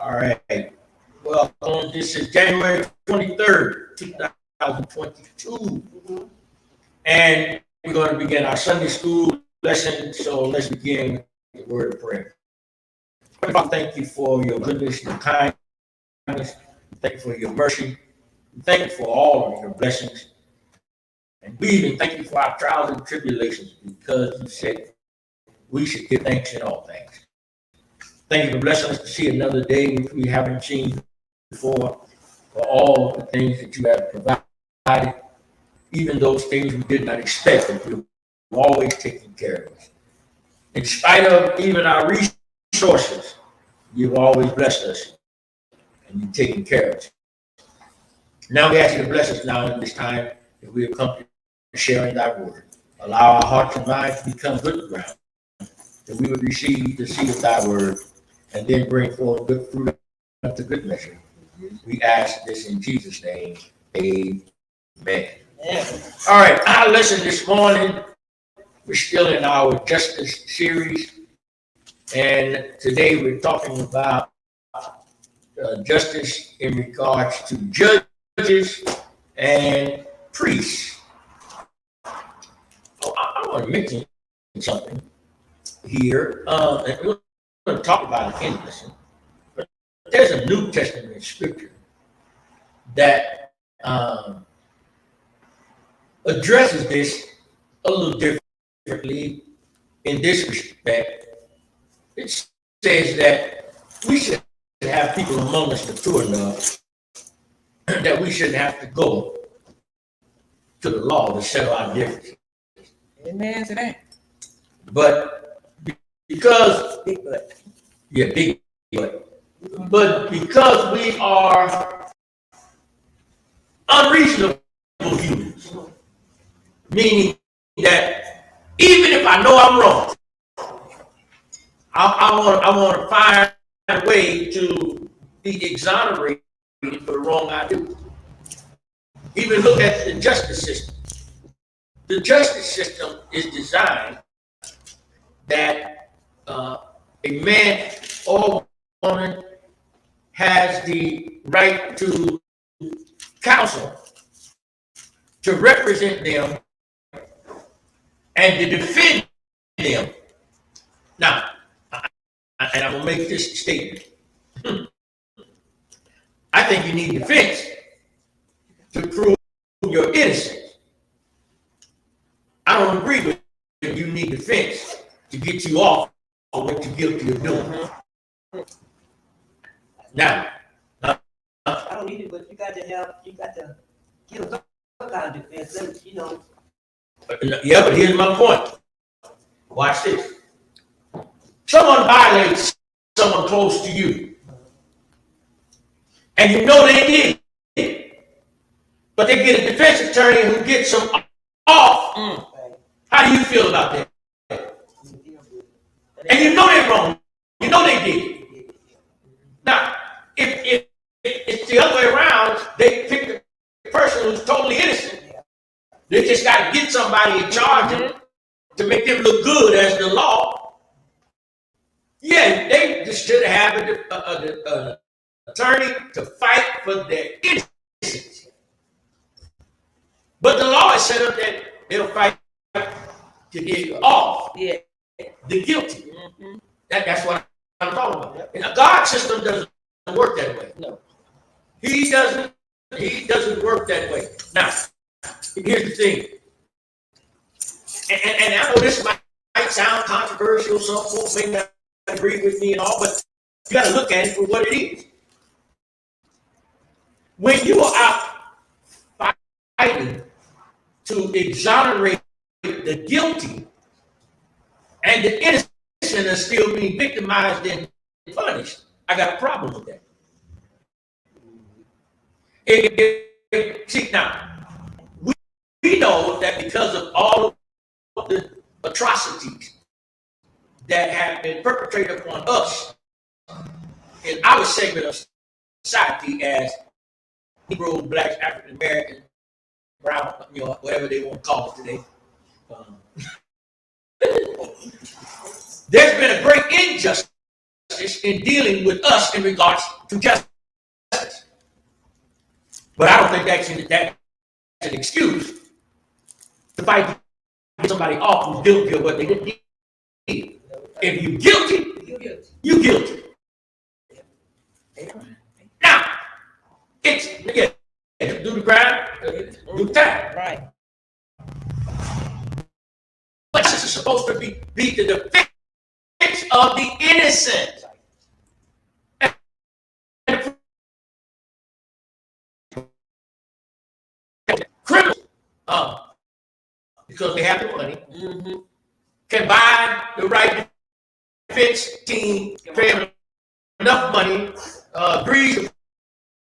All right. Well, this is January 23rd, 2022. And we're going to begin our Sunday school lesson. So let's begin with the word of prayer. Father, thank you for your goodness, your kindness. Thank you for your mercy. Thank you for all of your blessings. And we even thank you for our trials and tribulations, because you said we should give thanks in all things. Thank you for blessing us to see another day which we haven't seen before, for all the things that you have provided, even those things we did not expect, that you've always taken care of us. In spite of even our resources, you've always blessed us, and you've taken care of us. Now we ask you to bless us now in this time that we have come to sharing thy word. Allow our hearts and minds to become good ground, that we would receive the seed of thy word, and then bring forth good fruit unto good measure. We ask this in Jesus' name. Amen. All right, our lesson this morning, we're still in our justice series, and today we're talking about justice in regards to judges and priests. I want to mention something here. And we're going to talk about it in the lesson. But there's a New Testament scripture that addresses this a little differently in this respect. It says that we should have people among us mature enough that we shouldn't have to go to the law to settle our differences. Amen to that. But because, Big butt. yeah, big, but because we are unreasonable humans, meaning that even if I know I'm wrong, I want to find a way to be exonerated for the wrong I do. Even look at the justice system. The justice system is designed that a man or woman has the right to counsel, to represent them, and to defend them. Now, and I'm going to make this statement. I think you need defense to prove your innocence. I don't agree with you need defense to get you off of what you're guilty of doing. Now, I don't need it, but you got to give some kind of defense, yeah, but here's my point. Watch this. Someone violates someone close to you, and you know they did, but they get a defense attorney who gets them off. How do you feel about that? And you know they're wrong. You know they did. Now, if it's the other way around, they pick the person who's totally innocent. They just got to get somebody in charge to make them look good as the law. Yeah, they just should have an attorney to fight for their innocence. But the law is set up that they'll fight to get off the guilty. That's what I'm talking about. And a God system doesn't work that way. No. He doesn't work that way. Now, here's the thing. And I know this might sound controversial, some folks may not agree with me and all, but you got to look at it for what it is. When you are out fighting to exonerate the guilty, and the innocent are still being victimized and punished, I got a problem with that. See, now, we know that because of all of the atrocities that have been perpetrated upon us in our segment of society as Negro, Blacks, African American, Brown, whatever they want to call it today. There's been a great injustice justice in dealing with us in regards to justice. But I don't think that's an excuse to fight to get somebody off who's guilty of what they did. If you're guilty, you're guilty. Now, it's, yeah, do the crime, do the time. Right. But this is supposed to be the defense of the innocent. Criminals, because they have the money, can buy the right defense team, pay them enough money, agree to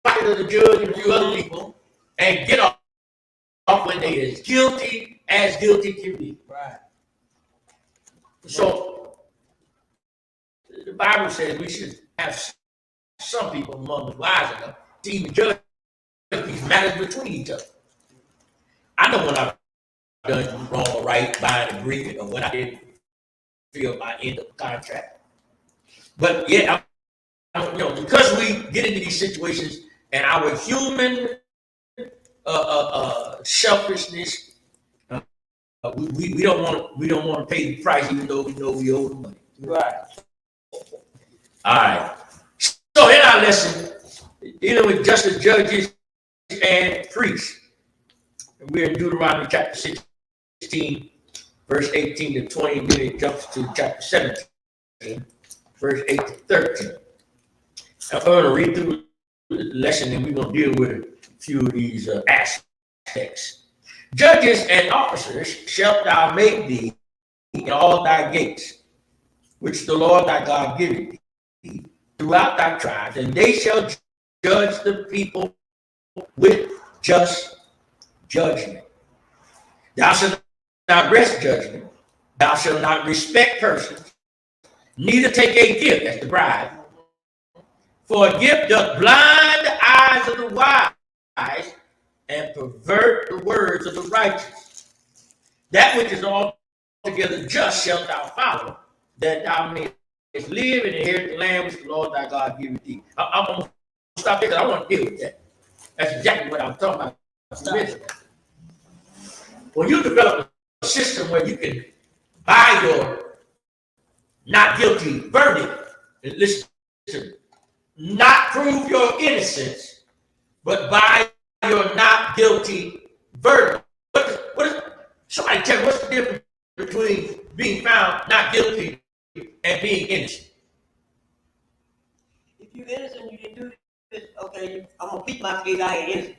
fight of the judge and a few other people, and get off when they as guilty can be. Right. So the Bible says we should have some people among us wise enough to even judge these matters between each other. I know when I've done wrong or right by an agreement, or when I didn't feel my end of the contract. But yeah, because we get into these situations and our human selfishness, we don't want to pay the price, even though we know we owe the money. Right. All right. So in our lesson, dealing with justice, judges, and priests, and we're in Deuteronomy chapter 16, verse 18 to 20, and then it jumps to chapter 17, verse 8 to 13. I'm going to read through the lesson, and we're going to deal with a few of these aspects. Judges and officers shalt thou make thee in all thy gates, which the Lord thy God giveth thee throughout thy tribes, and they shall judge the people with just judgment. Thou shalt not rest judgment. Thou shalt not respect persons, neither take a gift, that's the bribe. For a gift doth blind the eyes of the wise and pervert the words of the righteous. That which is altogether just shalt thou follow, that thou mayest live and inherit the land which the Lord thy God giveth thee. I'm going to stop there because I want to deal with that. That's exactly what I was talking about. When you develop a system where you can buy your not guilty verdict, and listen to me, not prove your innocence, but buy your not guilty verdict. Somebody tell me, what's the difference between being found not guilty and being innocent? If you're innocent, you didn't do this, okay, I'm going to keep my case, I ain't innocent.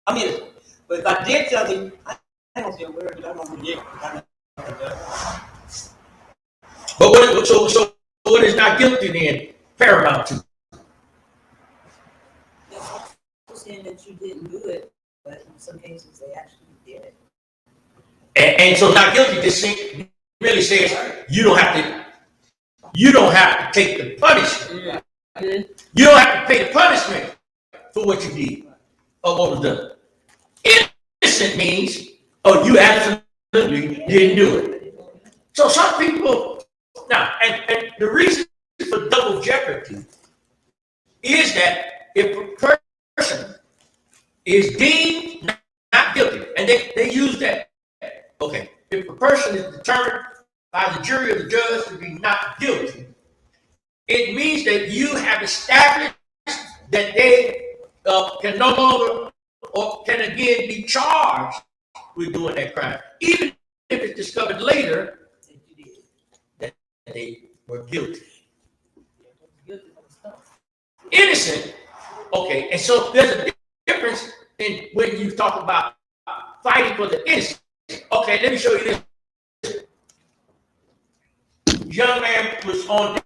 I'm innocent. But if I did something, I ain't going to say a word, because I'm going to forget. But what is not guilty then paramount to? Saying that you didn't do it, but in some cases they actually did it. And so not guilty just really says you don't have to take the punishment. You don't have to pay the punishment for what you did or what was done. Innocent means, you absolutely didn't do it. So some people now, and the reason for double jeopardy is that if a person is deemed not guilty, and they use that. Okay, if a person is determined by the jury or the judge to be not guilty, it means that you have established that they can no longer or can again be charged with doing that crime, even if it's discovered later that they were guilty. Innocent, okay, and so there's a difference in when you talk about fighting for the innocent. Okay, let me show you this. Young man was on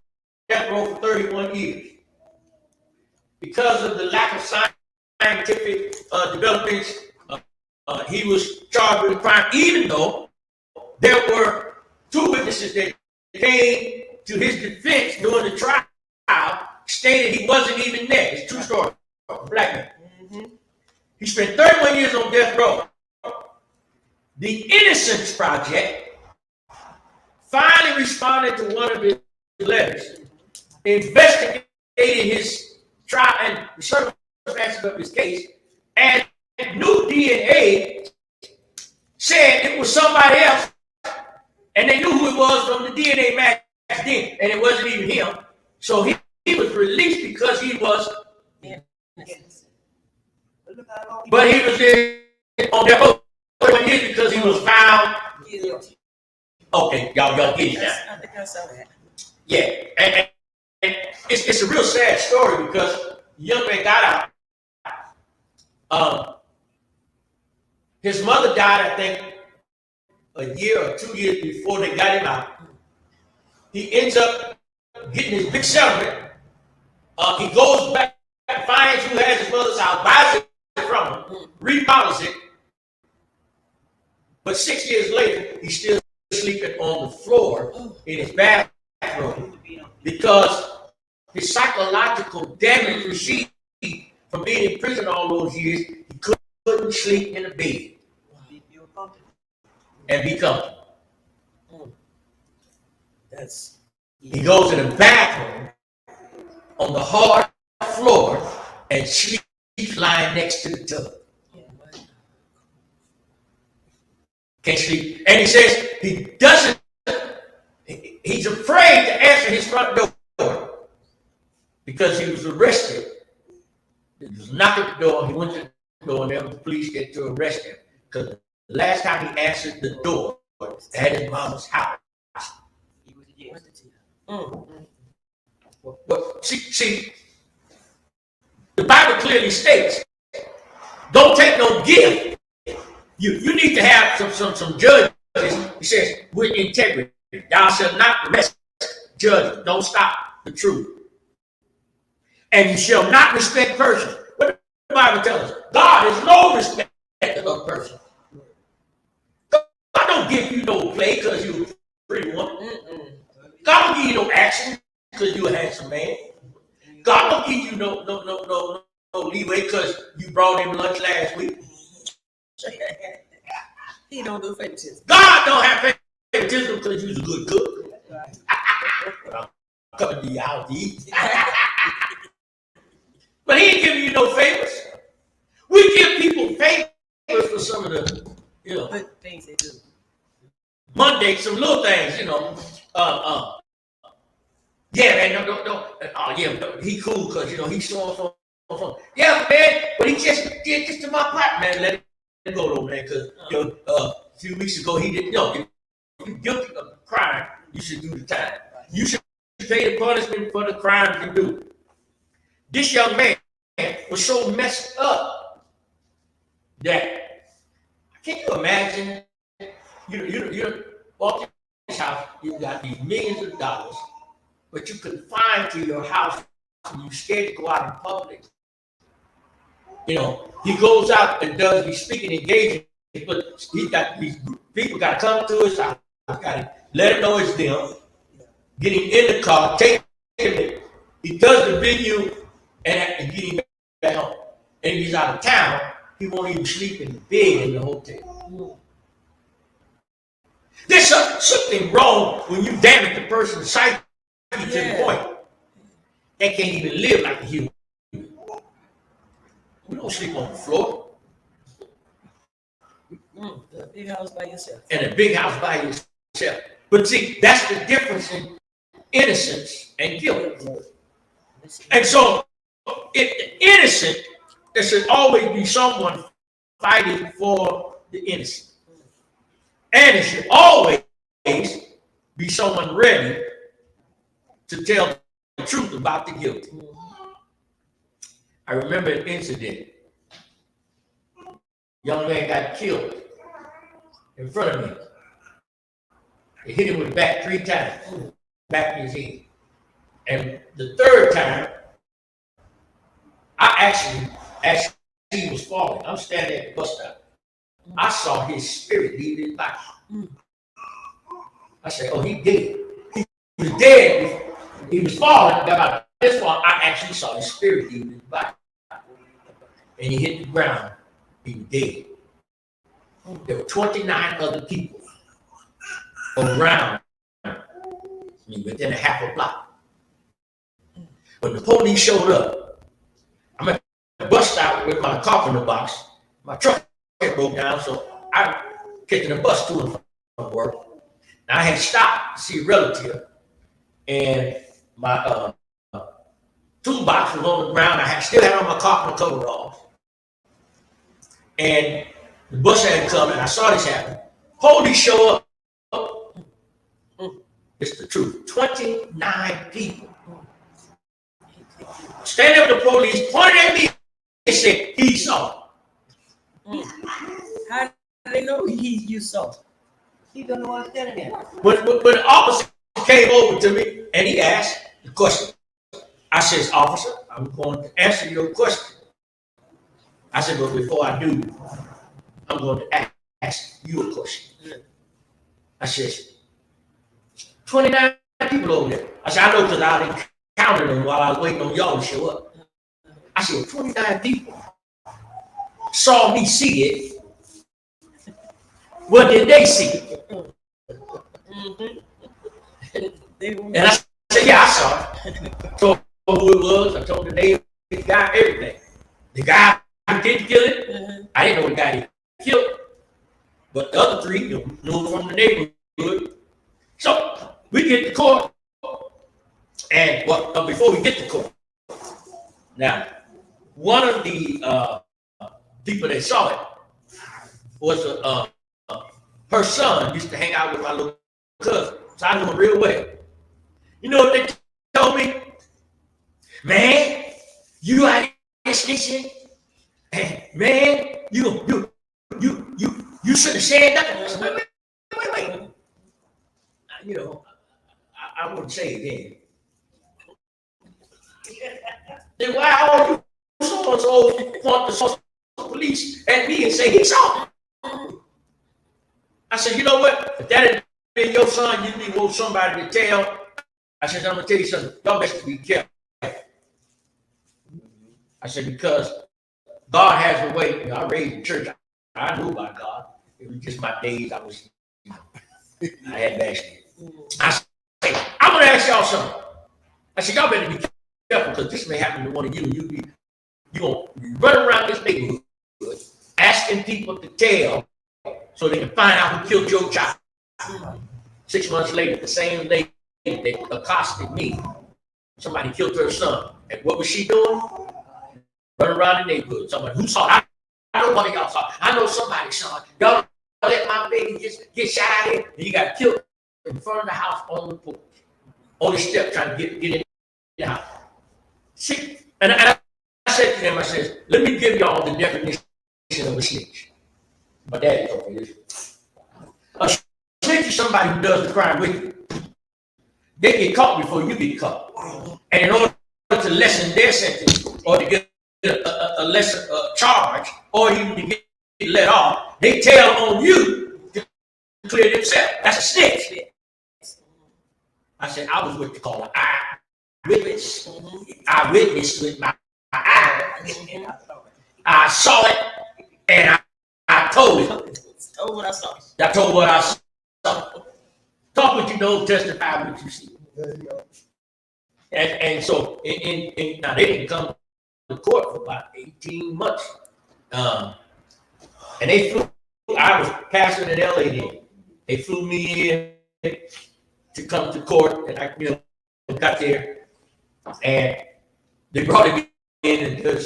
death row for 31 years. Because of the lack of scientific developments, he was charged with a crime, even though there were two witnesses that came to his defense during the trial, stated he wasn't even there. It's a true story. Black man. He spent 31 years on death row. The Innocence Project finally responded to one of his letters investigated his trial and the circumstances of his case, and new DNA said it was somebody else, and they knew who it was from the DNA match then, and it wasn't even him. So he was released because he was, but he was in on their own because he was found. Okay, y'all get it now. I think I saw that. Yeah, and it's a real sad story because the young man got out. His mother died, I think, a year or 2 years before they got him out. He ends up getting his big settlement. He goes back, finds who has his mother's house, buys it from him, remodels it. But 6 years later, he's still sleeping on the floor in his bathroom because his psychological damage received from being in prison all those years, he couldn't sleep in a bed and be comfortable. He goes in the bathroom on the hard floor and sleeps lying next to the tub. Can't sleep. And he says he's afraid to answer his front door because he was arrested. He was knocking at the door. He went to the door and then the police get to arrest him because the last time he answered the door at his mama's house. He was But see, the Bible clearly states, don't take no gift. You need to have some judges. He says, with integrity, thou shalt not arrest judges. Don't stop the truth. And you shall not respect persons. What the Bible tells us? God is no respect of person. God don't give you no play because you're a pretty woman. God don't give you no action because you're a handsome man. God don't give you no leeway because you brought him lunch last week. He don't do favoritism. God don't have favoritism because you're a good cook. I'm coming to your house to eat. But he ain't giving you no favors. We give people favors for some of the, Good things they do. Monday, some little things, yeah, man, no. Oh, yeah, he cool because, he's so. Yeah, man, but he just did this to my partner, man. Let it go, though, man, because, a few weeks ago, he didn't, if you're guilty of a crime, you should do the time. You should pay the punishment for the crimes you do. This young man was so messed up that, can you imagine, you walk in his house, you got these millions of dollars, but you confined to your house and you're scared to go out in public. He goes out and does these speaking engagements, but he got these people got to come to his house, got to let him know it's them, get him in the car, take him. He does the venue and get him back home. And if he's out of town, he won't even sleep in the bed in the hotel. There's something wrong when you damage the person's psyche to the point they can't even live like a human. We don't sleep on the floor. The big house by yourself. And a big house by yourself. But see, that's the difference in innocence and guilt. And so, innocent, there should always be someone fighting for the innocent. And it should always be someone ready to tell the truth about the guilty. I remember an incident. Young man got killed in front of me. They hit him with a bat 3 times, back in his head. And the third time, I actually, as he was falling, I'm standing at the bus stop. I saw his spirit leave his body. I said, oh, he dead. He was dead. He was falling. About this far, I actually saw his spirit leave his body. And he hit the ground. He was dead. There were 29 other people around me within a half a block. when the police showed up, I'm at the bus stop with my carpenter box. My truck had broke down, so I catching the bus to and from work. And I had stopped to see a relative, and my toolbox was on the ground. Still had on my carpenter coveralls, and the bus had come, and I saw this happen. Police show up. It's the truth. 29 people standing with the police, pointed at me, and said, "He saw." How do they know you saw? You don't know what's standing there. When the officer came over to me and he asked the question, I says, "Officer, I'm going to answer your question." I said, "But before I do, I'm going to ask you a question." I says, 29 people over there. I said, "I know because I counted them while I was waiting on y'all to show up." I said, 29 people saw me see it. What did they see? And I said, "Yeah, I saw it." I told who it was. I told the name, the guy, everything. The guy who didn't kill it, I didn't know the guy that killed it. But the other three knew from the neighborhood. So we get to court. And before we get to court, now, one of the people that saw it was her son used to hang out with my little cousin. So I knew him real well. You know what they told me? "Man, you out here snitching. Man, you should have said nothing." I said, wait. You know, I wouldn't say it then. Then why all you so-and-so point the social police at me and say he saw it? I said, "You know what? If that had been your son, you need want somebody to tell." I said, "I'm gonna tell you something. Y'all best be careful." I said, "Because God has a way." You know, I raised in church. I knew about God. It was just my days. I had bad shit. I said, "I'm gonna ask y'all something." I said, "Y'all better be careful because this may happen to one of you. You gonna run around this neighborhood asking people to tell so they can find out who killed your child." 6 months later, the same lady that accosted me, somebody killed her son. And what was she doing? Running around the neighborhood. Somebody who saw it. I know one of y'all saw it. I know somebody saw it. Y'all let my baby get shot out here, and he got killed in front of the house on the porch, on the step, trying to get in the house. See, and I said to them, I said, "Let me give y'all the definition of a snitch." My dad told me this. A snitch is somebody who does the crime with you. They get caught before you get caught. And in order to lessen their sentence or to get a lesser charge or even to get let off, they tell on you to clear themselves. That's a snitch. I said, I was what you call an eyewitness. I witnessed with my eyes. I saw it and I told it. Told what I saw. I told what I saw. Talk what you know, testify what you see. There you go. And so, now they didn't come to court for about 18 months. And they flew, I was pastoring in LA then. They flew me in to come to court, and I got there, and they brought me in, and and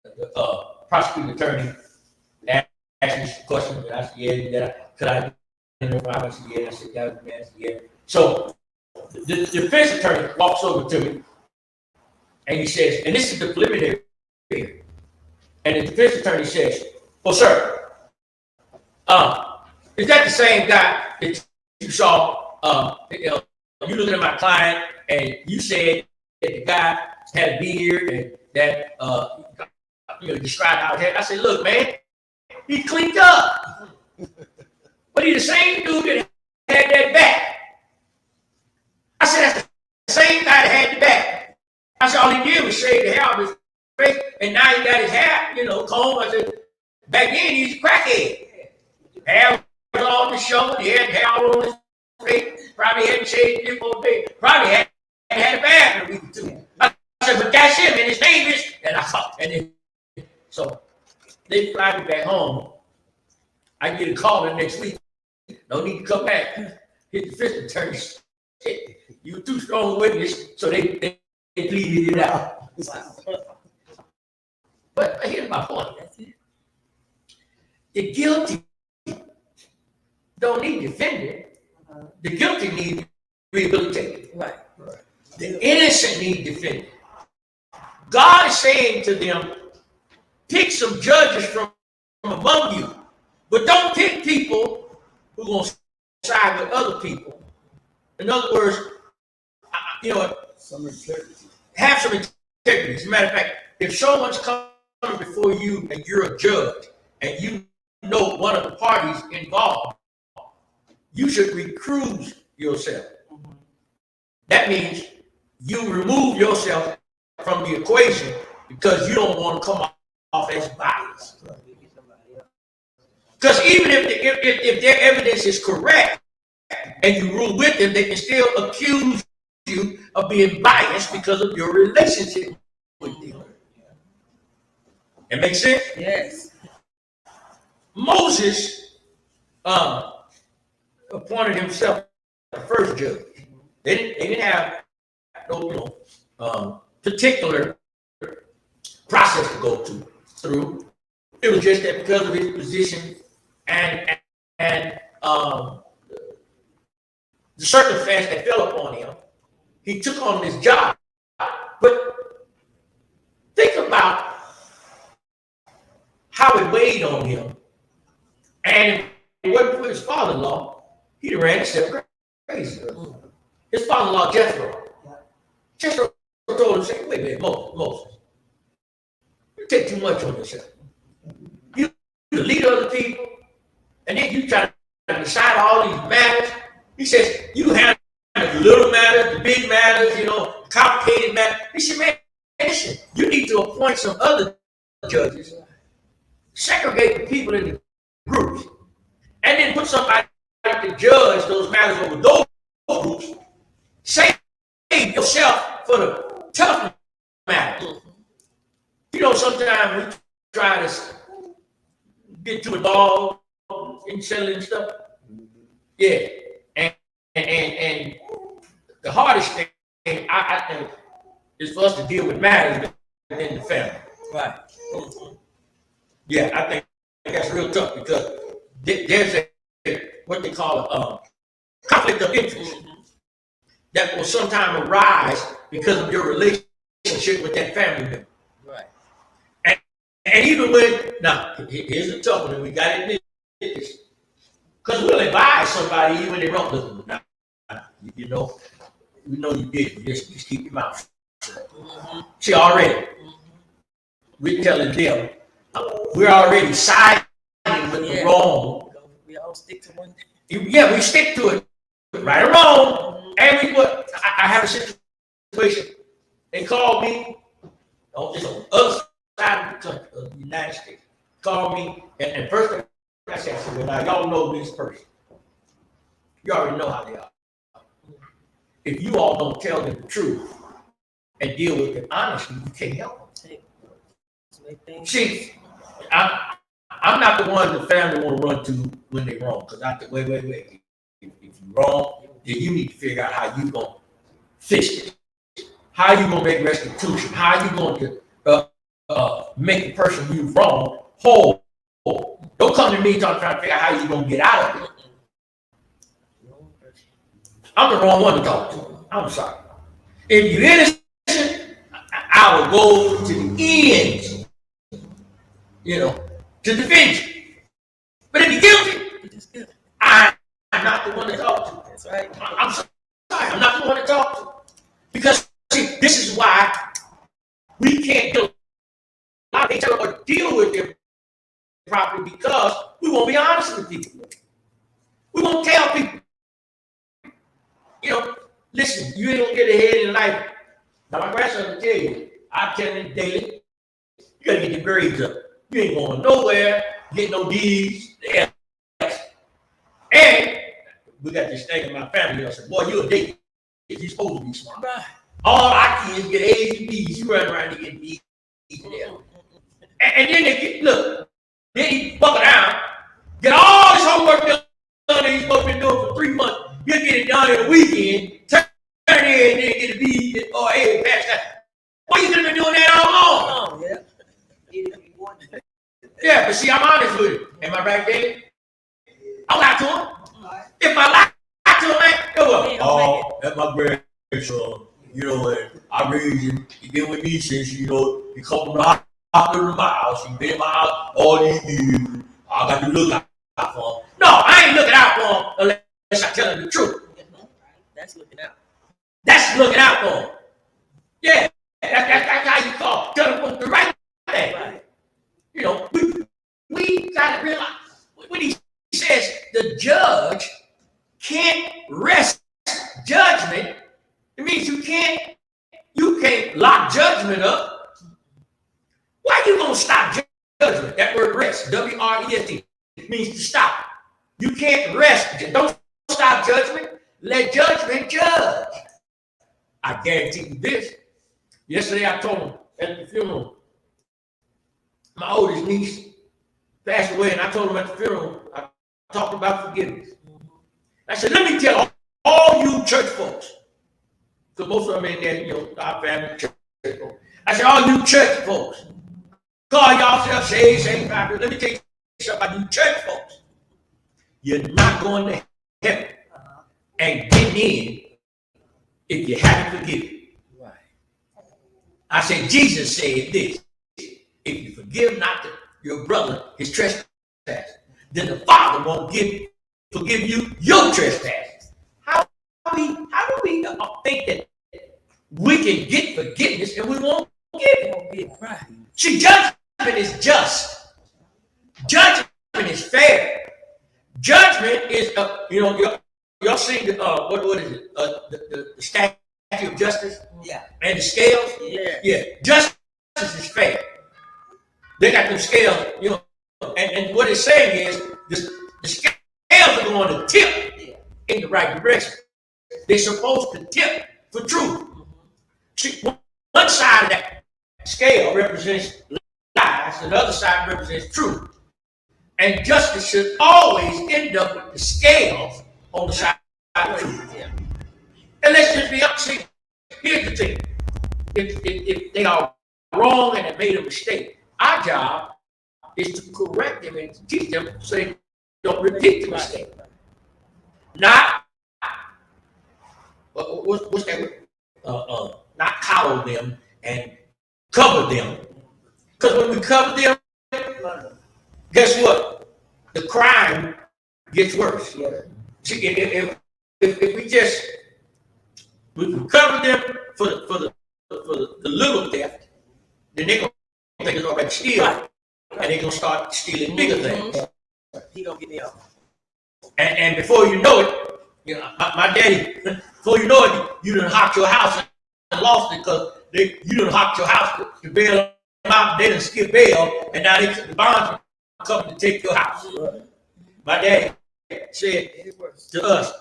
the prosecuting attorney asked me some questions, and I said, "Yeah, could I?" I said, "Yeah." I said, "Yeah." So the defense attorney walks over to me, and he says, and this is the preliminary hearing, and the defense attorney says, "Well, sir, is that the same guy that you saw? You looking at my client, and you said that the guy had a beard, and that described how it had." I said, "Look, man, he cleaned up, but he the same dude that had that back." I said, "That's the same guy that had the back." I said, "All he did was shave the hair off his face, and now he got his hair, combed." I said, "Back then he was a crackhead. Hair was all on the shoulder, he had hair all on his face, probably hadn't shaved 3 or 4 days, probably had had a bad a week or two. I said, but that's him, and his name is, and I saw, and then, so they fly me back home. I get a call the next week. No need to come back. Hit the fifth attorney. You were too strong a witness, so they pleaded it out. But here's my point. The guilty don't need defended. The guilty need rehabilitated. Right. The innocent need defended. God is saying to them, pick some judges from among you, but don't pick people who are going to side with other people. In other words, Some integrity. have some integrity. As a matter of fact, if someone's coming before you and you're a judge and you know one of the parties involved, you should recuse yourself. That means you remove yourself from the equation because you don't want to come off as biased. Because even if their evidence is correct and you rule with them, they can still accuse you of being biased because of your relationship with them. It makes sense? Yes. Moses appointed himself the first judge. They didn't have no particular process to go through. It was just that because of his position and the circumstance that fell upon him, he took on this job. But think about how it weighed on him. And if it wasn't for his father-in-law, he'd have ran himself crazy. His father-in-law, Jethro told him, say, wait a minute, Moses, you take too much on yourself. You're the leader of the people, and then you try to decide all these matters. He says, you handle the little matters, the big matters, complicated matters. He said, man, listen, you need to appoint some other judges, segregate the people in the groups, and then put somebody to judge those matters over those groups. Save yourself for the tough matters. Sometimes we try to get too involved in settling stuff. Yeah, and the hardest thing I think is for us to deal with matters within the family. Right. Yeah, I think that's real tough because there's what they call a conflict of interest that will sometimes arise because of your relationship with that family member. Right. And even when, now, here's the tough one, and we got to admit this, because we'll advise somebody even when they wrong. Look, now, we know you did. Just keep your mouth shut. See, already, we're telling them, we're already siding with the wrong. We all stick to one. Yeah, we stick to it, right or wrong. And I have a situation. They called me, just on the other side of the country, of the United States. Called me, and first thing I said, well, now y'all know this person. You already know how they are. If you all don't tell them the truth and deal with it honestly, you can't help them. See, I'm not the one the family want to run to when they're wrong. Because I think, wait. If you're wrong, then you need to figure out how you're going to fix it. How you going to make restitution. How you going to make the person you've wronged whole. Don't come to me trying to figure out how you're going to get out of it. I'm the wrong one to talk to. I'm sorry. If you're innocent, I will go to the ends, to defend you. But if you're guilty, I'm not the one to talk to. That's right. I'm sorry, I'm not the one to talk to. Because, see, this is why we can't deal or deal with them properly because we won't be honest with people. We won't tell people. Listen, you ain't gonna get ahead in life. Now my grandson will tell you, I tell him daily, you gotta get your grades up. You ain't going nowhere, get no D's, F's. And we got this thing in my family. I said, boy, you're a date. You're supposed to be smart. Right. All our kids get A's and B's. You run around and get B's there. And then they get, look, then he buckle down, get all his homework done that he's supposed to be doing for 3 months. He'll get it done in a weekend, turn it in, and then get a B or A pass that. Why you could have been doing that all along? Oh, yeah. Even if you want to. Yeah, but see, I'm honest with him. Am I right, David? I lie to him. If I lie to him, man, go up. That's my grandson. You know, I raised him. He been with me since, you know, he come from the hospital to my house. He been in my house all these years. I got to look out for him. No, I ain't looking out for him unless I tell him the truth. That's looking out. That's looking out for him. Yeah, that's how you call it. Tell him the right thing. Right. You know, we got to realize when he says the judge can't rest judgment, it means you can't lock judgment up. Why you gonna stop judgment? That word rest, W-R-E-S-T, means to stop. You can't rest. Don't stop judgment. Let judgment judge. I guarantee you this. Yesterday I told him at the funeral, my oldest niece passed away, and I told him at the funeral, I talked about forgiveness. I said, let me tell all you church folks, because most of them in there, you know, our family church folks. I said, all you church folks, call yourself saved, sanctified. Let me tell you something about you church folks. You're not going to heaven and get in if you haven't forgiven. Right. I said, Jesus said this. If you forgive not your brother his trespass, then the Father won't forgive you your trespasses. How do we think that we can get forgiveness and we won't give it? Right. See, judgment is just. Judgment is fair. Judgment is, you know, y'all seen the, what is it? The statue of justice? Yeah. And the scales? Yeah. Yeah. Justice is fair. They got them scales, you know, and what it's saying is the scales are going to tip in the right direction. They're supposed to tip for truth. See, one side of that scale represents lies, and the other side represents truth. And justice should always end up with the scales on the side of truth. Yeah. And let's just be honest. See, here's the thing. If they are wrong and have made a mistake, our job is to correct them and to teach them so they don't repeat the mistake. Not, what's that word? Not coddle them and cover them. Because when we cover them, guess what? The crime gets worse. Yeah. See, if we cover them for the little theft, then they're gonna think it's already steal, and they're gonna start stealing bigger things. He gonna get me off. And before you know it, you know, my daddy, before you know it, you done hocked your house and lost it because you done hocked your house to bail them out. They done skip bail, and now the bonds are coming to take your house. My daddy said to us,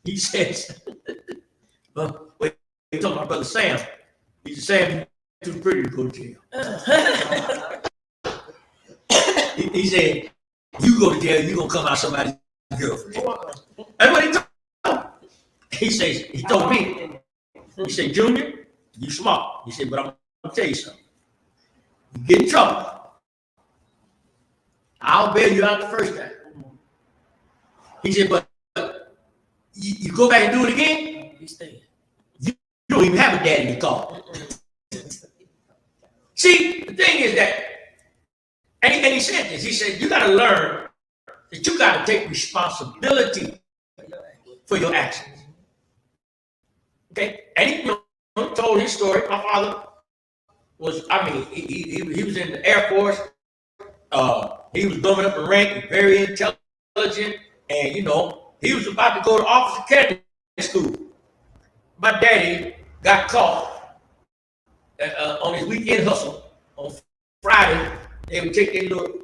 he says, wait, he told my brother Sam, he said, Sam, you're too pretty to go to jail. he said, you go to jail, you're going to come out somebody's girlfriend. That's what he told me. He told me, he said, Junior, you smart. He said, but I'm going to tell you something. You get in trouble, I'll bail you out the first time. He said, but you go back and do it again, you don't even have a daddy to call. See, the thing is that, and he said this, he said, you got to learn that you got to take responsibility for your actions. Okay? And he told his story. My father was, he was in the Air Force. He was going up in rank, very intelligent, and, you know, he was about to go to Officer Academy School. My daddy got caught on his weekend hustle. On Friday, they would take their little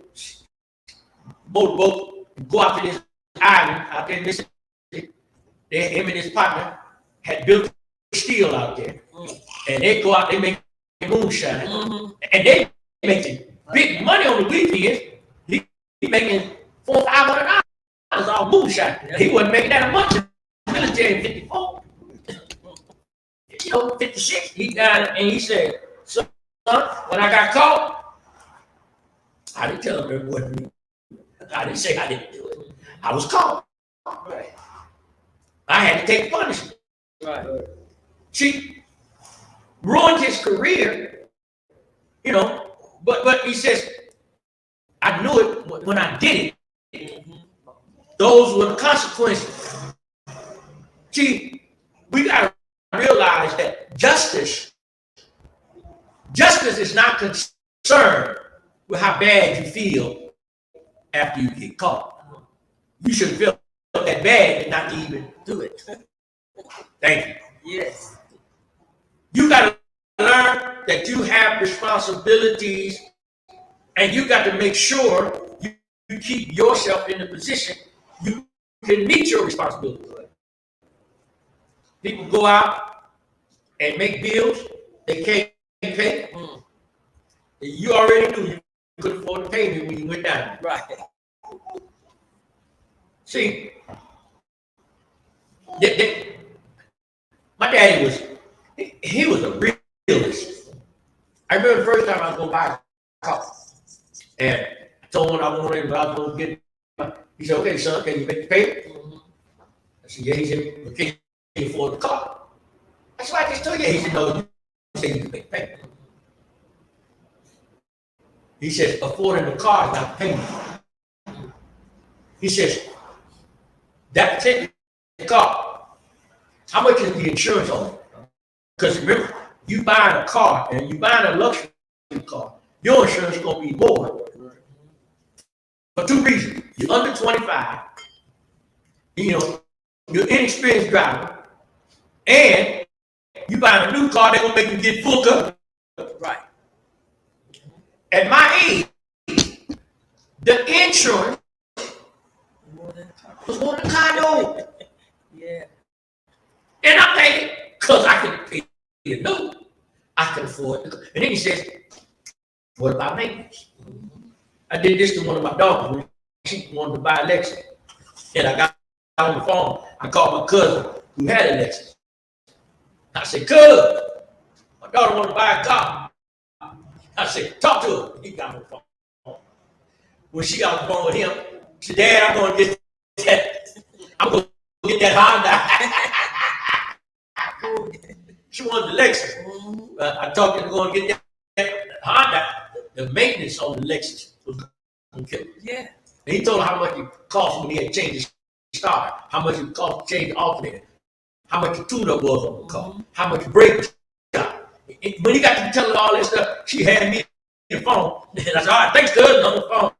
motorboat and go out to this island out there in Mississippi. Him and his partner had built a steel out there. And they go out, they make moonshine. And they making big money on the weekends. He making $400-500 off moonshine. He wasn't making that much in the military in 54. 56, he died and he said, son, when I got caught, I didn't tell him it wasn't me. I didn't say I didn't do it. I was caught. Right. I had to take punishment. Right. See, ruined his career, but he says, I knew it when I did it. Those were the consequences. See, we got to realize that justice is not concerned with how bad you feel after you get caught. You should feel that bad not to even do it. Thank you. Yes. You got to learn that you have responsibilities, and you got to make sure you keep yourself in the position you can meet your responsibilities. People go out and make bills they can't pay. You already knew you couldn't afford to pay me when you went down. Right. See, my daddy was a realist. I remember the first time I was going to buy a car. And I told him I wanted, but I was going to get it. He said, okay, son, can you make the payment? I said, yeah. He said, well, can you afford the car? I said, I just told you. He said, no, you said you can make the payment. He says, affording the car is not payment. He says, that particular car, how much is the insurance on it? Because remember, you buying a car and you buying a luxury car, your insurance is going to be more. For two reasons. You're under 25, you're inexperienced driver, and you buying a new car, they're going to make you get full coverage. Right. At my age, the insurance was more than car note. Yeah. And I paid it because I could pay the note. I could afford it. And then he says, what about maintenance? I did this to one of my daughters when she wanted to buy a Lexus. And I got on the phone. I called my cousin who had a Lexus. I said, cuz, my daughter wanted to buy a car. I said, talk to her. He got on the phone. When she got on the phone with him, she said, Dad, I'm going to get that Honda. She wanted the Lexus. I talked her to go and get that Honda. The maintenance on the Lexus was going to kill her. Yeah. And he told her how much it cost when he had changed his starter, how much it cost to change the alternator, how much the tune-up was on the car, how much the brake was shot. When he got to tell her all that stuff, she had me on the phone. And I said, all right, thanks, cuz, on the phone.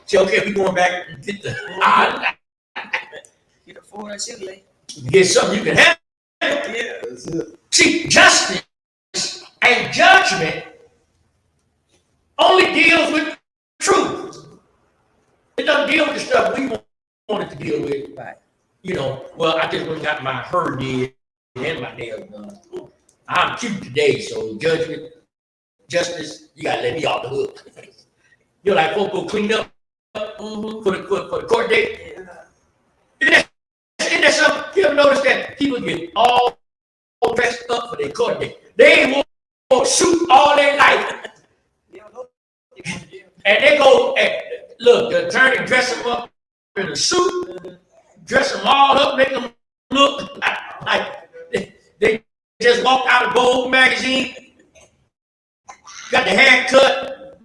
She said, okay, we going back and get the Honda. Get a Ford Chevrolet. Get something you can handle. Yeah. That's it. See, justice and judgment only deals with truth. It doesn't deal with the stuff we want it to deal with. Right. Well, I just went and got my hair did and my nails done. I'm cute today, so judgment, justice, you gotta let me off the hook. Like folks go clean up for the court date. Isn't that something? You ever notice that people get all dressed up for their court date? They will shoot all their life. And they go, look, the attorney dress them up in a suit, dress them all up, make them look like they just walked out of Vogue magazine, got the haircut.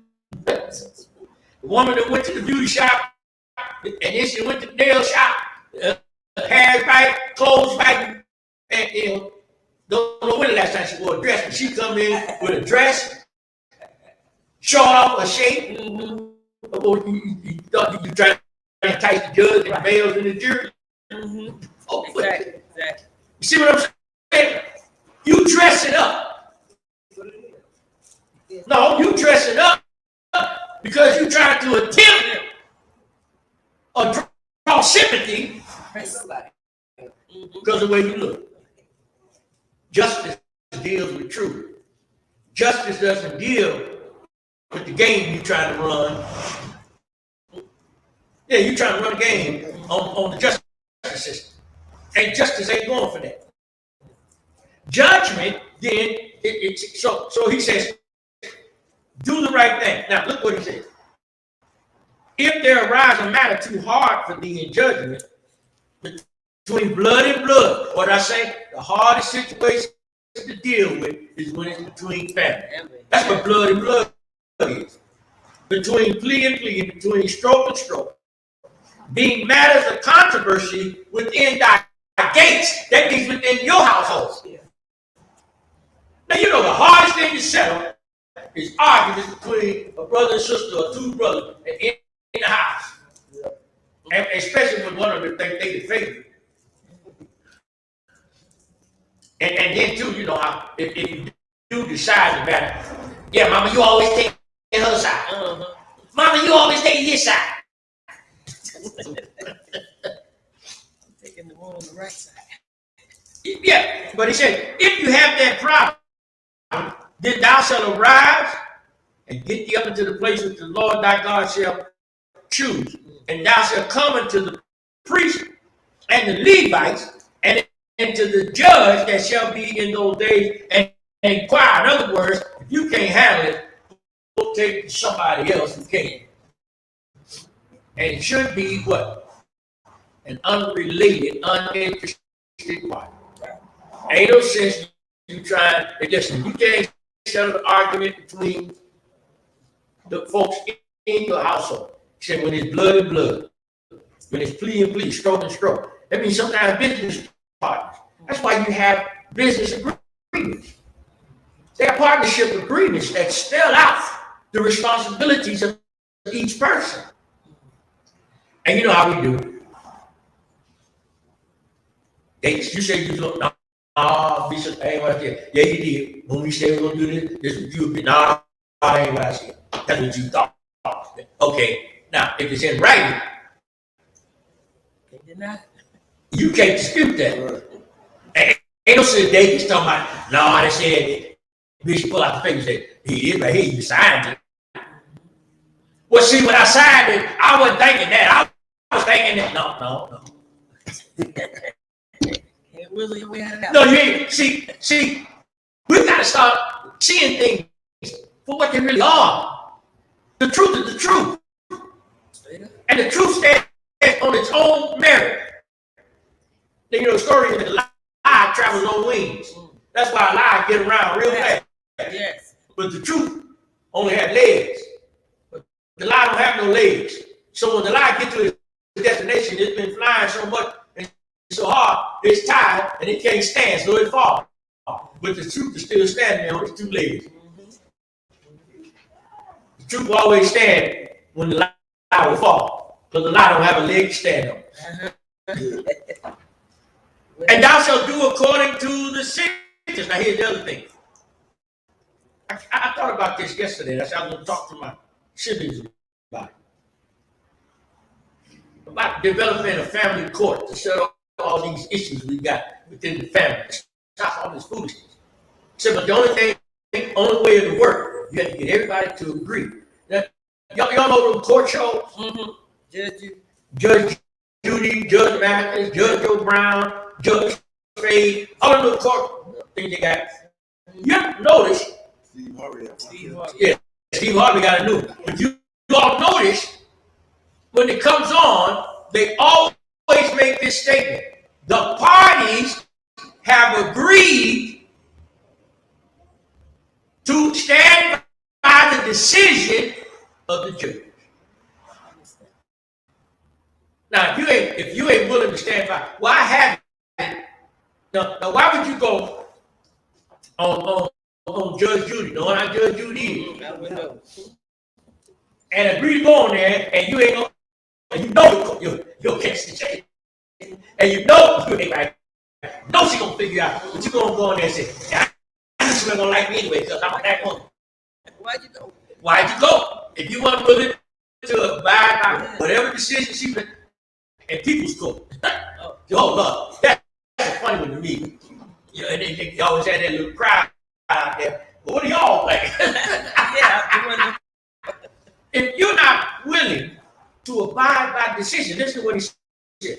The woman that went to the beauty shop, and then she went to the nail shop, hair right, clothes right, and don't know when the last time she wore a dress, but she come in with a dress, short off her shape. You thought you tried to entice the judge and the bails and the jury. Oh, Exactly. you see what I'm saying? You dress it up. No, you dress it up because you trying to attempt or draw sympathy because of the way you look. Justice deals with truth. Justice doesn't deal with the game you're trying to run. Yeah, you're trying to run a game on the justice system. And justice ain't going for that. Judgment, then, so he says, do the right thing. Now, look what he says. If there arise a matter too hard for thee in judgment, between blood and blood, what I say, the hardest situation to deal with is when it's between family. That's what blood and blood is. Between plea and plea, between stroke and stroke. Being matters of controversy within thy gates, that means within your household. Now, you know the hardest thing to settle is arguments between a brother and sister or two brothers in the house. And especially when one of them think they the favorite. And then too, you know, how if you do decide the matter, yeah, mama, you always take her side. Mama, you always take his side. I'm taking the one on the right side. Yeah, but he said, if you have that problem, then thou shalt arise and get thee up into the place which the Lord thy God shall choose, and thou shalt come unto the priest and the Levites and to the judge that shall be in those days and inquire. In other words, if you can't handle it, go take it to somebody else who can. And it should be what? An unrelated, uninterested party. Ain't no sense you trying. Listen, you can't settle the argument between the folks in your household. He said when it's blood and blood, when it's plea and plea, stroke and stroke. That means sometimes business partners. That's why you have business agreements. They are partnership agreements that spell out the responsibilities of each person. And you know how we do it. You say you look, Bishop, I ain't what I said. Yeah, you did. When we said we're going to do this what you did. Nah, that ain't what I said. That's what you thought. Okay, now, if it's in writing, you can't dispute that. Ain't no sitting there just talking about, no, I said it. Bishop pull out the paper and say, he did right here, you signed it. Well, see, when I signed it, I wasn't thinking that. I was thinking that. No. No, you ain't. See, we got to start seeing things for what they really are. The truth is the truth. And the truth stands on its own merit. Then you know the story is that the lie travels on wings. That's why a lie get around real fast. Yes. But the truth only has legs. But the lie don't have no legs. So when the lie gets to its destination, it's been flying so much and so hard, it's tired and it can't stand, so it falls. But the truth is still standing there on its two legs. The truth will always stand when the lie will fall, because the lie don't have a leg to stand on. And thou shalt do according to the scriptures. Now here's the other thing. I thought about this yesterday. I said I was going to talk to my siblings about developing a family court to settle all these issues we got within the family. Stop all this foolishness. So, but the only way it will work, you have to get everybody to agree. Now, y'all know those court shows? Mm-hmm. Judge Judy, Judge Mathis, Judge Joe Brown, Judge Spade, all of those court things they got. You ever notice? Steve Harvey. Yeah, Steve Harvey got a new one. But you all notice when it comes on, they always make this statement. The parties have agreed to stand by the decision of the judge. Now, if you ain't willing to stand by, why have it? Now why would you go on Judge Judy, knowing how Judge Judy is, and agree to go on there, and you ain't gonna, and you know you'll catch the change, and you know you ain't right. No, she gonna figure out, but you gonna go on there and say, I know she ain't gonna like me anyway, because I'm a black woman. Why'd you go? Why'd you go? If you weren't willing to abide by whatever decision she made in people's court. Oh Lord, that's a funny one to me. You know, and they always had that little crowd out there. But what do y'all think? Yeah, If you're not willing to abide by decision, listen to what he said.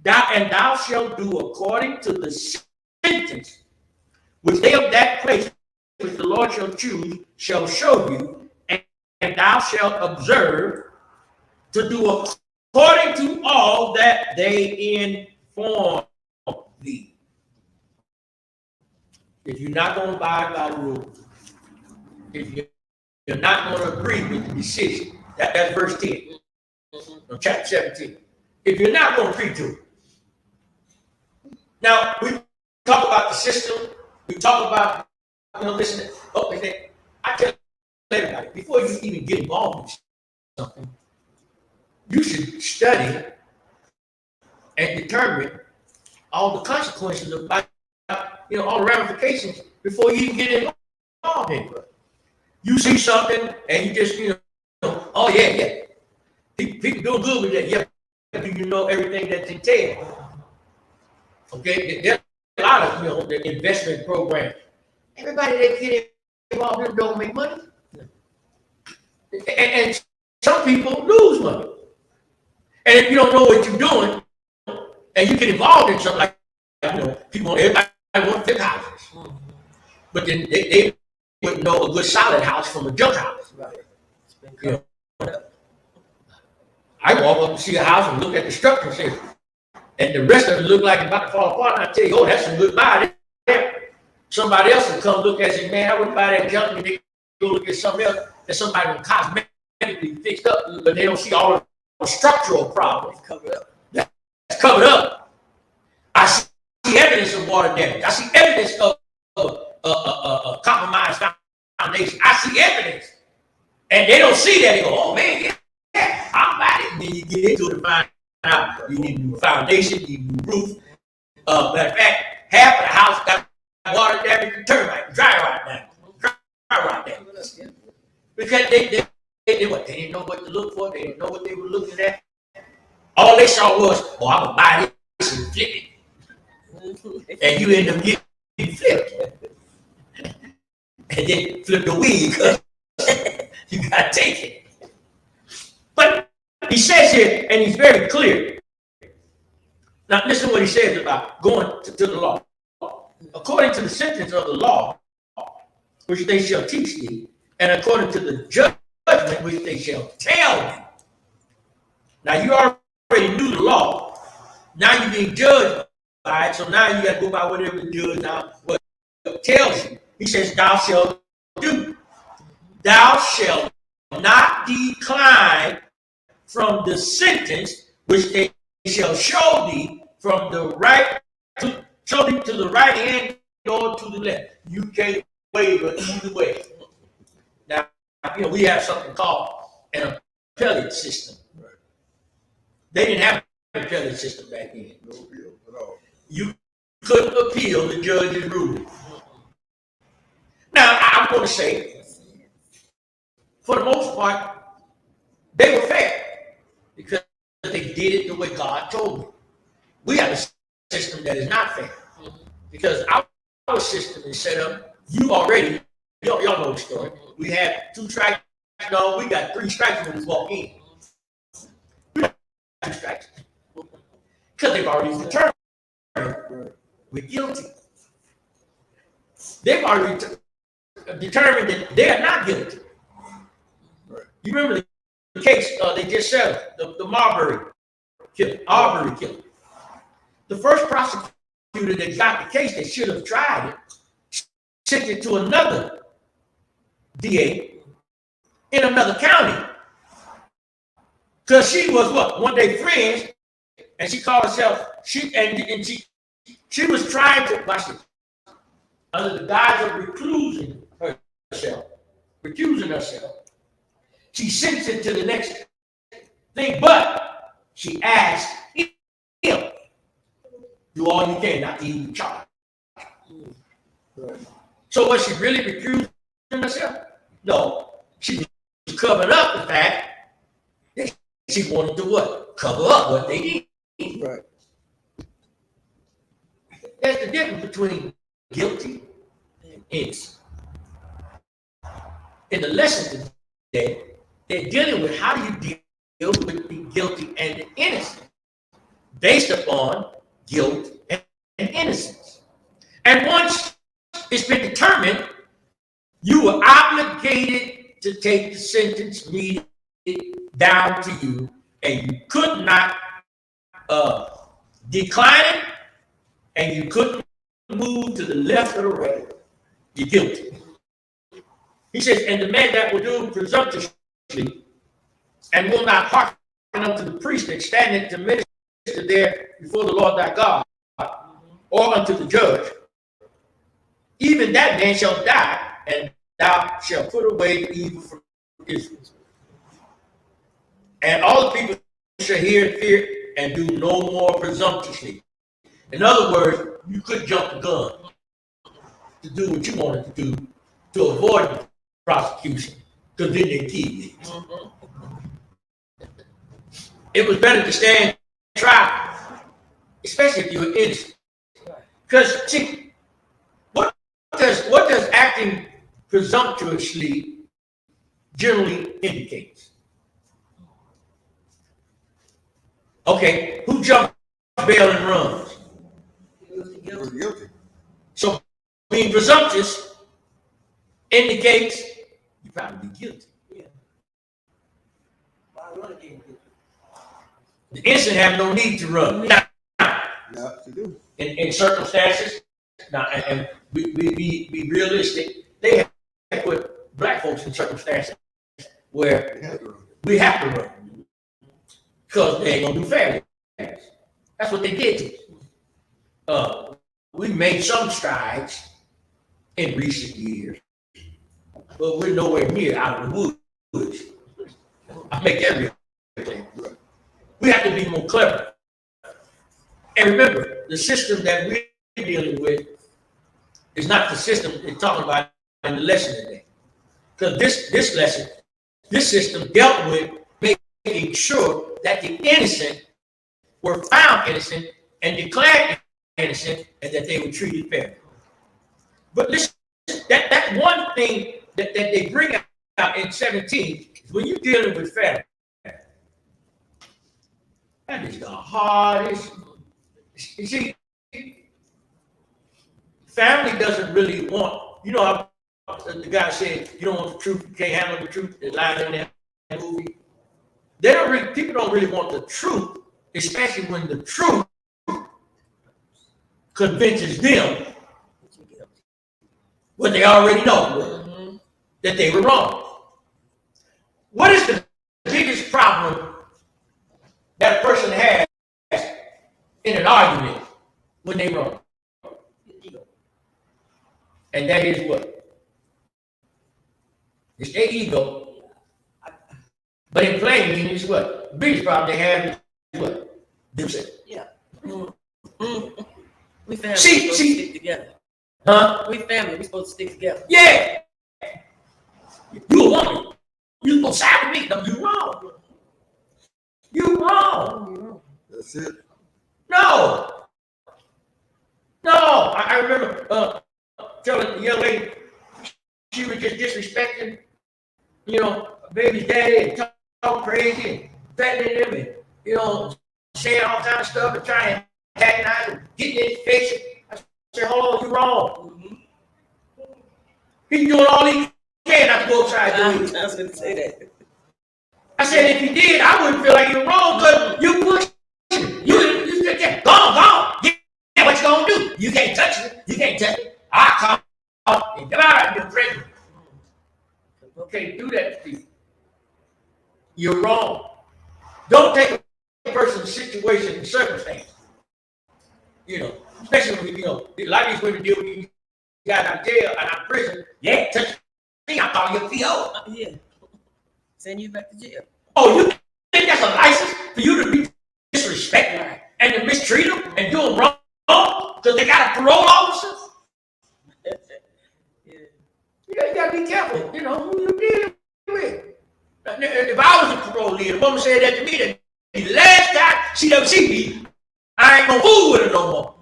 Thou shalt do according to the sentence which they of that place which the Lord shall choose shall show you, and thou shalt observe to do according to all that they inform thee. If you're not going to abide by the rules, if you're not going to agree with the decision, that's verse 10 of chapter 17. If you're not going to agree to it. Now, we talk about the system, we talk about, listen, I tell everybody, before you even get involved in something, you should study and determine all the consequences about, all the ramifications before you even get involved in it. You see something and you just, oh yeah. People doing good with that. Yeah, do you know everything that's entailed? Okay, there's a lot of, the investment programs. Everybody that get involved in don't make money. And some people lose money. And if you don't know what you're doing, and you get involved in something like, everybody wants big houses. But then they wouldn't know a good solid house from a junk house. Right. I walk up and see a house and look at the structure and say, and the rest of it look like it's about to fall apart, and I tell you, oh, that's some good buy there. Somebody else will come look at it and say, man, I wouldn't buy that junk, and they go look at something else that somebody will cosmetically fixed up, but they don't see all of the structural problems. That's covered up. I see evidence of water damage. I see evidence of compromised foundation. I see evidence. And they don't see that. They go, oh, man, yeah, I'm about it. And then you get into it and find out you need a new foundation, you need a new roof. Matter of fact, half of the house got water damage, termite, dry rot damage. Because they didn't know what to look for. They didn't know what they were looking at. All they saw was, oh, I'm going to buy this and flip it. And you end up getting flipped. And then flip the wheel because you got to take it. But he says here, and he's very clear. Now, listen to what he says about going to the law. According to the sentence of the law, which they shall teach thee, and according to the judgment which they shall tell thee. Now, you already knew the law. Now you're being judged by it, so now you got to go by whatever the judge now what tells you. He says, thou shalt do. Thou shalt not decline from the sentence which they shall show thee from the right to show thee to the right hand or to the left. You can't waver either way. Now, we have something called an appellate system. They didn't have an appellate system back then. No appeal at all. You couldn't appeal the judge's ruling. Now, I'm going to say, for the most part, they were fair because they did it the way God told them. We have a system that is not fair because our system is set up. Y'all know the story. We had 2 strikes. No, we got 3 strikes when we walk in. We don't have 2 strikes because they've already determined we're guilty. They've already determined that they are not guilty. You remember the case they just settled, the Marbury killing. The first prosecutor that got the case, they should have tried it, sent it to another DA in another county. Because she was one day friends, and she called herself, she was trying to, watch this, under the guise of recusing herself. She sends it to the next thing, but she asked him, do all you can not to even charge. So was she really recusing herself? No. She was covering up the fact that she wanted to what? Cover up what they did. Right. That's the difference between guilty and innocent. In the lesson today, they're dealing with how do you deal with the guilty and the innocent based upon guilt and innocence. And once it's been determined, you are obligated to take the sentence meted down to you, and you could not decline it, and you couldn't move to the left or the right. You're guilty. He says, and the man that will do presumptuously and will not hearken unto the priest that standeth to minister there before the Lord thy God, or unto the judge, even that man shall die, and thou shalt put away the evil from Israel. And all the people shall hear and fear, and do no more presumptuously. In other words, you could jump the gun to do what you wanted to do to avoid the prosecution, because then they kill you. It was better to stand trial, especially if you were innocent. Because see, what does acting presumptuously generally indicate? Okay, who jumps bail and runs? Guilty. So being presumptuous indicates you probably be guilty. Yeah. Why run again? The innocent have no need to run. Now, Yeah, you do. in circumstances, now, and we be realistic, they have put black folks in circumstances where You have to run. we have to run because they ain't gonna do fair. That's what they did to us. We made some strides in recent years, but we're nowhere near out of the woods. I make that real. We have to be more clever. And remember, the system that we're dealing with is not the system they're talking about in the lesson today. Because this lesson, this system dealt with making sure that the innocent were found innocent and declared innocent, and that they were treated fairly. But listen, that one thing that they bring out in 17 is when you're dealing with family. That is the hardest. You see, family doesn't really want, the guy said, you don't want the truth, you can't handle the truth, the line in that movie. People don't really want the truth, especially when the truth convinces them what they already know, that they were wrong. What is the biggest problem that a person has in an argument when they wrong? And that is what? It's their ego. But in plain meaning, it's what? The biggest problem they have is what? Themselves. Yeah. We family, See- we supposed see- to stick together. Huh? We family, we supposed to stick together. Yeah. You a woman. You gonna side with me? No, you wrong. You wrong. That's it. No. I remember telling the young lady she was just disrespecting, baby's daddy and talking crazy and threatening him and, saying all kinds of stuff and trying to antagonize him, getting in his face. I said, hold on, you're wrong. He's doing all he can not to go upside I doing. was going to say that. I said, if he did, I wouldn't feel like you were wrong because you pushed him. You said, go on. Yeah, what you gonna do? You can't touch it. You can't touch it. I come and come out and be pregnant. You can't do that to people. You're wrong. Don't take a person's situation and circumstance. Especially when, a lot of these women deal with these guys out of jail and out of prison. Yeah, touch me. I'm calling you a PO. Yeah. Send you back to jail. Oh, you think that's a license for you to be disrespected and to mistreat them and do them wrong because they got a parole officer? Yeah. You gotta be careful, who you dealing with. If I was a parole leader, a woman said that to me, that the last time she ever see me, I ain't gonna fool with her no more.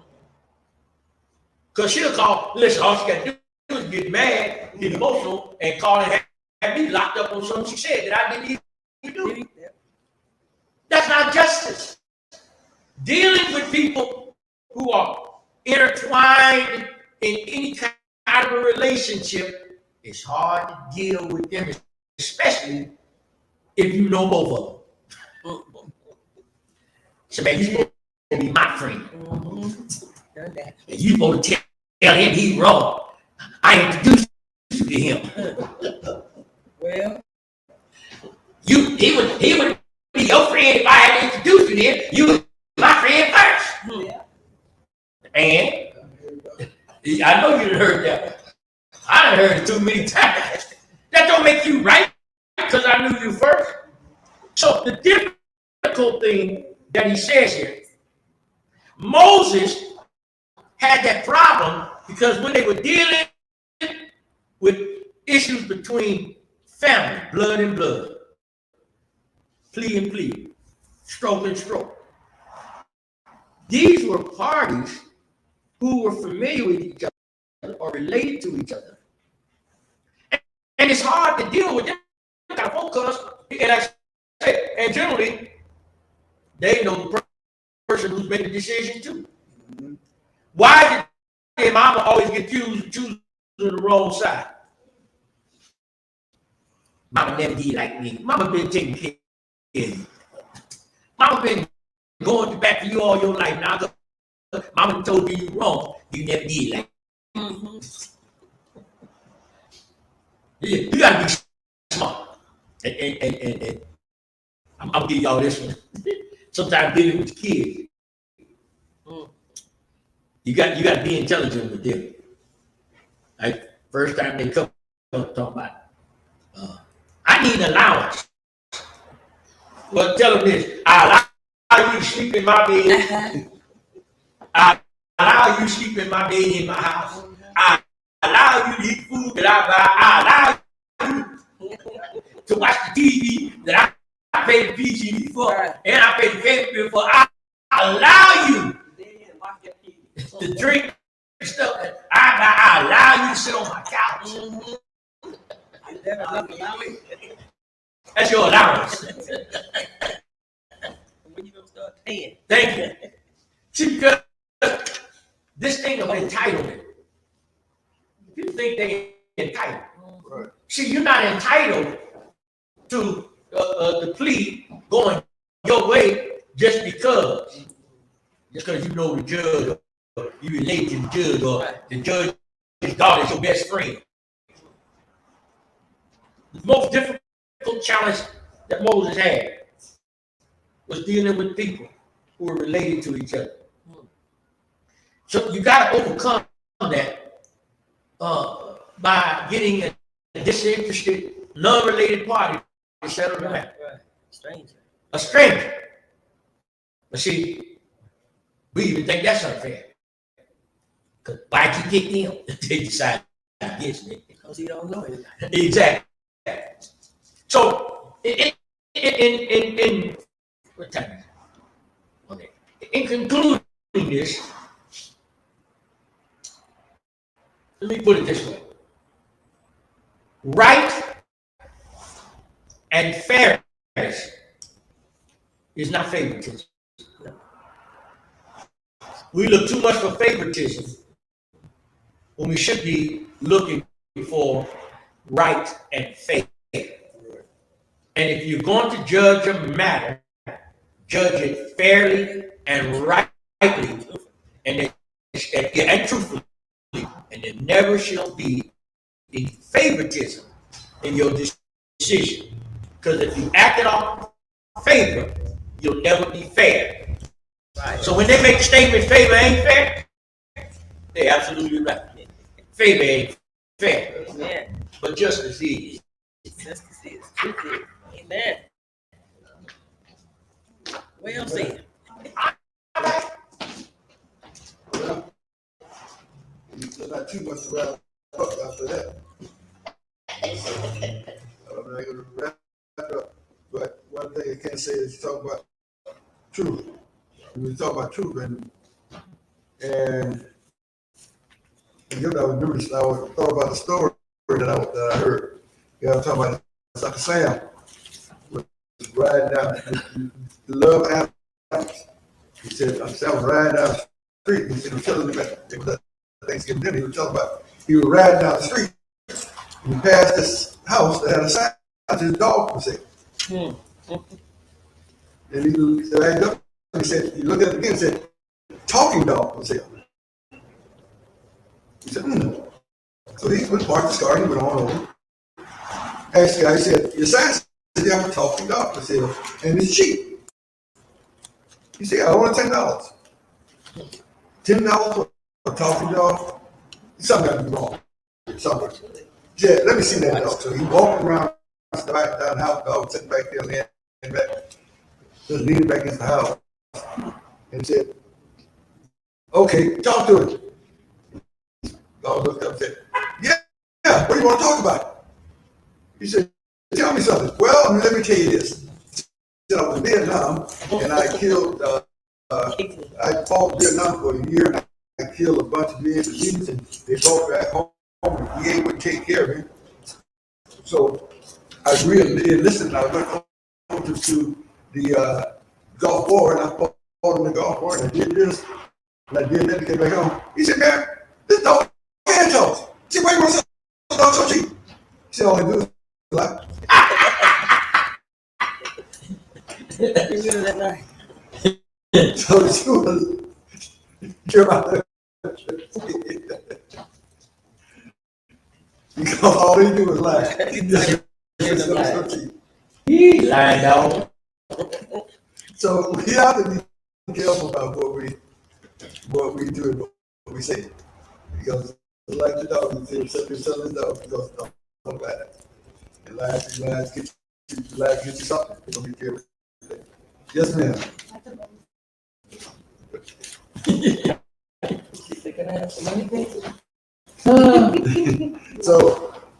Cause she'll call, listen, all she gotta do is get mad, get emotional, and call and have me locked up on something she said that I didn't even do. That's not justice. Dealing with people who are intertwined in any kind of a relationship, it's hard to deal with them, especially if you know both of them. So man, you're supposed to be my friend. Done that. And you supposed to tell him he's wrong. I introduced you to him. Well, He would be your friend if I had introduced you to him. You was my friend first. yeah. And I know you done heard that. I done heard it too many times. That don't make you right because I knew you first. So the difficult thing that he says here, Moses had that problem because when they were dealing with issues between family, blood and blood, plea and plea, stroke and stroke, these were parties who were familiar with each other or related to each other. And it's hard to deal with them kind of folks because, and generally, they know the person who's making the decision too. Why did their mama always get choosing the wrong side? Mama never did like me. Mama been taking care of you. Mama been going back for you all your life. Now, Mama told you wrong. You never did like me. You gotta be smart. And I'm gonna give y'all this one. Sometimes dealing with kids, you got to be intelligent with them. Like first time they come talk about, I need an allowance. Well, tell them this: I allow you to sleep in my bed. I allow you to sleep in my bed in my house. I allow you to eat food that I buy. I allow you to watch the TV that I pay the PG for, and I pay the cable bill for. I allow you to drink stuff that I buy. I allow you to sit on my couch. That's your allowance. When you gonna start paying? Thank you. See, because this thing of entitlement, you think they entitled. Right. See, you're not entitled to the plea going your way just because you know the judge, or you relate to the judge, or the judge's daughter is your best friend. The most difficult challenge that Moses had was dealing with people who were related to each other. So you got to overcome that by getting a disinterested, non-related party to settle the matter. Right. Stranger. A stranger. But see, we even think that's unfair. Because why'd you pick them? They decide against me. Because he don't know anything. Exactly. So, in what time is it? Okay. In concluding this, let me put it this way. Right and fairness is not favoritism. We look too much for favoritism when we should be looking for right and fair. And if you're going to judge a matter, judge it fairly and rightly, and truthfully, and there never shall be any favoritism in your decision. Because if you act it off favor, you'll never be fair. Right. So when they make the statement favor ain't fair, they're absolutely right. Favor ain't fair, Amen. but justice is. Justice is. Truth is. Amen. Well said. There's not too much to wrap up after that. I'm not gonna wrap up, but one thing I can say is talk about truth. We talk about truth, and you know, I remember this, I thought about the story that I heard. Yeah, I'm talking about Uncle Sam was riding down, the love animals. He said, Uncle Sam was riding down the street. He said, he was telling me about it was a Thanksgiving dinner. He was talking about, he was riding down the street and he passed this house that had a sign that his dog for sale. And he said, he said, he looked at it again and said, talking dog for sale. He said, So he went parked his car and he went on over. Asked the guy, he said, your sign says you have a talking dog for sale and it's cheap. He said, I want $10. $10 for a talking dog? Something got to be wrong. Somewhere. Yeah, let me see that dog. So he walked around down the house, dog sitting back there and back. Just leaning back against the house and said, okay, talk to him. Dog looked up and said, yeah, what do you want to talk about? He said, tell me something. Well, let me tell you this. I was in Vietnam and I killed, I fought in Vietnam for a year and I killed a bunch of Vietnamese and they brought back home. The VA wouldn't take care of me. So I really enlisted and I went on to the Gulf War and I fought in the Gulf War and I did this and I did that to get back home. He said, man, this dog can't talk. He said, why you want to sell the dog so cheap? He said, all I do is laugh. So the school came out there. Because all they do is laugh. He lying down. So we have to be careful about what we do and what we say. Because like the dog, you say, you're selling the dog because don't lie. And lies get you something. It's gonna be careful. Yes, ma'am. So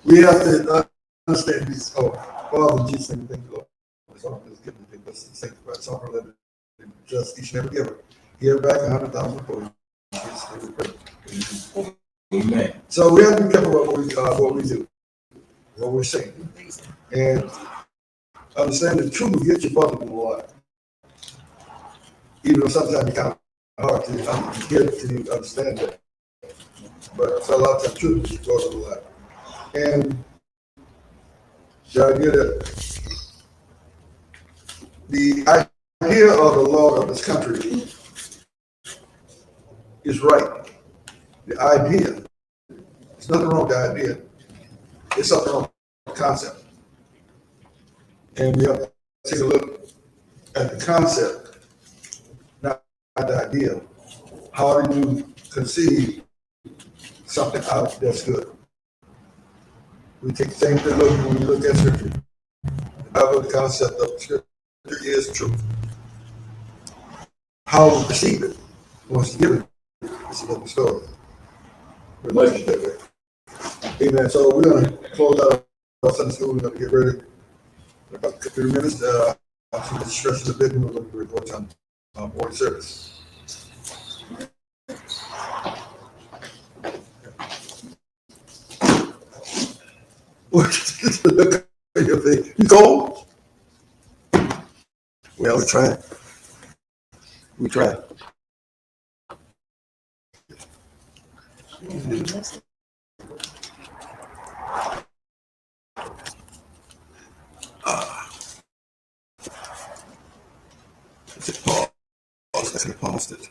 we have to understand these. Father Jesus, thank you, Lord. So I'm just giving you this sanctified song, let it just each and every giver. Give back 100,000 for you. Amen. So we have to be careful what we do, what we're saying, and understand the truth will get you further in life. Even though sometimes it's kind of hard to get to understand that, but so a lot of times truth is going to life. And the idea that the idea of the law of this country is right. The idea, there's nothing wrong with the idea. It's something wrong with the concept. And we have to take a look at the concept, not the idea. How do you conceive something out that's good? We take the same thing when we look at scripture. The concept of scripture is truth. How we perceive it, once given, it's another story. Amen. So we're going to close out our Sunday school. We're going to get ready in about 3 minutes. I'm just stressing a bit, and we're going to report on morning service. Look at your face. You cold? Well, we tried. We tried. Is it pause? I said paused it.